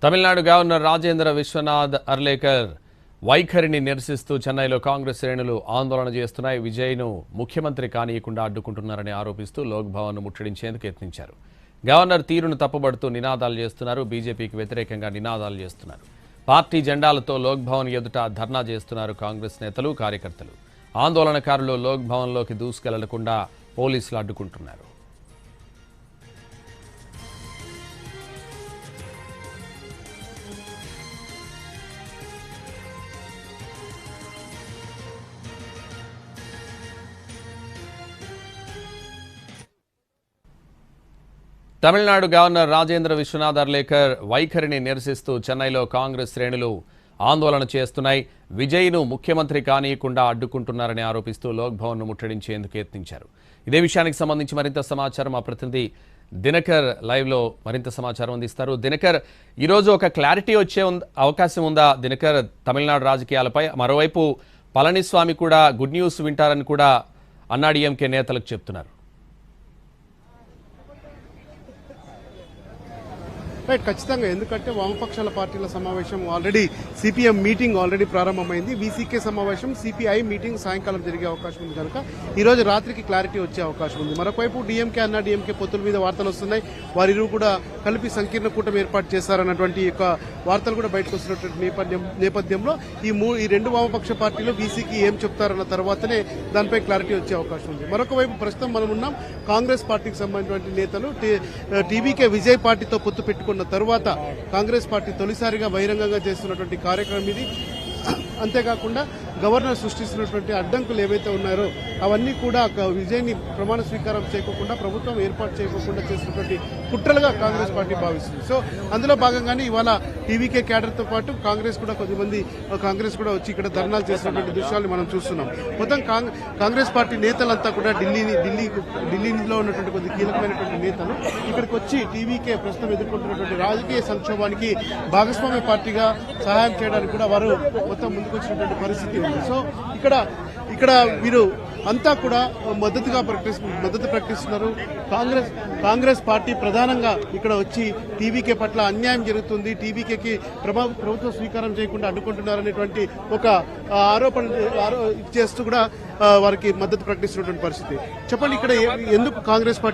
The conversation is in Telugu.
తమిళనాడు గవర్నర్ రాజేంద్ర విశ్వనాథ్ అర్లేకర్ వైఖరిని నిరసిస్తూ చెన్నైలో కాంగ్రెస్ శ్రేణులు ఆందోళన చేస్తున్నాయి. విజయ్ను ముఖ్యమంత్రి కానీయకుండా అడ్డుకుంటున్నారని ఆరోపిస్తూ లోక్ భవన్ను ముట్టడించేందుకు యత్నించారు. గవర్నర్ తీరును తప్పుబడుతూ నినాదాలు చేస్తున్నారు. బీజేపీకి వ్యతిరేకంగా నినాదాలు చేస్తున్నారు. పార్టీ జెండాలతో లోక్ భవన్ ఎదుట ధర్నా చేస్తున్నారు కాంగ్రెస్ నేతలు, కార్యకర్తలు. ఆందోళనకారులు లోక్ భవన్లోకి దూసుకెళ్లకుండా పోలీసులు అడ్డుకుంటున్నారు. తమిళనాడు గవర్నర్ రాజేంద్ర విశ్వనాథ్ అర్లేకర్ వైఖరిని నిరసిస్తూ చెన్నైలో కాంగ్రెస్ శ్రేణులు ఆందోళన చేస్తున్నాయి. విజయ్ను ముఖ్యమంత్రి కానీయకుండా అడ్డుకుంటున్నారని ఆరోపిస్తూ లోక్ భవన్ను ముట్టడించేందుకు యత్నించారు. ఇదే విషయానికి సంబంధించి మరింత సమాచారం మా ప్రతినిధి దినకర్ లైవ్లో మరింత సమాచారం అందిస్తారు. దినకర్, ఈరోజు ఒక క్లారిటీ వచ్చే అవకాశం ఉందా దినకర్ తమిళనాడు రాజకీయాలపై? మరోవైపు పళనిస్వామి కూడా గుడ్ న్యూస్ వింటారని కూడా అన్నాడీఎంకే నేతలకు చెప్తున్నారు. రైట్, ఖచ్చితంగా. ఎందుకంటే వామపక్షాల పార్టీల సమావేశం ఆల్రెడీ సిపిఎం మీటింగ్ ఆల్రెడీ ప్రారంభమైంది. వీసీకే సమావేశం, సిపిఐ మీటింగ్ సాయంకాలం జరిగే అవకాశం ఉంది కనుక ఈ రోజు రాత్రికి క్లారిటీ వచ్చే అవకాశం ఉంది. మరొకవైపు డీఎంకే అన్నా డీఎంకే పొత్తుల మీద వార్తలు వస్తున్నాయి. వారిరువు కూడా కలిపి సంకీర్ణ కూటమి ఏర్పాటు చేస్తారన్నటువంటి యొక్క వార్తలు కూడా బయటకు వస్తున్నటువంటి నేపథ్యంలో ఈ రెండు వామపక్ష పార్టీలు వీసీకి ఏం చెప్తారన్న తర్వాతనే దానిపై క్లారిటీ వచ్చే అవకాశం ఉంది. మరొకవైపు ప్రస్తుతం మనం ఉన్నాం కాంగ్రెస్ పార్టీకి సంబంధించినటువంటి నేతలు టీవీకే విజయ్ పార్టీతో పొత్తు పెట్టుకున్న తరువాత కాంగ్రెస్ పార్టీ తొలిసారిగా బహిరంగంగా చేస్తున్నటువంటి కార్యక్రమం ఇది. అంతేకాకుండా గవర్నర్ సృష్టిస్తున్నటువంటి అడ్డంకులు ఏవైతే ఉన్నాయో అవన్నీ కూడా విజయ్ని ప్రమాణ స్వీకారం చేయకుండా, ప్రభుత్వం ఏర్పాటు చేయకుండా చేసినటువంటి కుట్రలుగా కాంగ్రెస్ పార్టీ భావిస్తుంది. సో అందులో భాగంగానే ఇవాళ టీవీకే క్యాడర్తో పాటు కాంగ్రెస్ కూడా వచ్చి ఇక్కడ ధర్నాలు చేసినటువంటి దృశ్యాలను మనం చూస్తున్నాం. మొత్తం కాంగ్రెస్ పార్టీ నేతలంతా కూడా ఢిల్లీలో ఉన్నటువంటి కొద్ది కీలకమైనటువంటి నేతలు ఇక్కడికి వచ్చి టీవీకే ప్రస్తుతం ఎదుర్కొంటున్నటువంటి రాజకీయ సంక్షోభానికి భాగస్వామ్య పార్టీగా సహాయం చేయడానికి కూడా వారు మొత్తం ముందుకు వచ్చినటువంటి పరిస్థితి ఉంది. సో ఇక్కడ వీరు అంతా కూడా మద్దతు ప్రకటిస్తున్నారు. కాంగ్రెస్ పార్టీ ప్రధానంగా ఇక్కడ వచ్చి టీవీకే పట్ల అన్యాయం జరుగుతుంది, టీవీకేకి ప్రభుత్వం స్వీకారం చేయకుండా అడ్డుకుంటున్నారనేటువంటి ఒక ఆరోపణ చేస్తూ కూడా వారికి మద్దతు ప్రకటిస్తున్నటువంటి పరిస్థితి. చెప్పండి, ఇక్కడ ఎందుకు కాంగ్రెస్ పార్టీ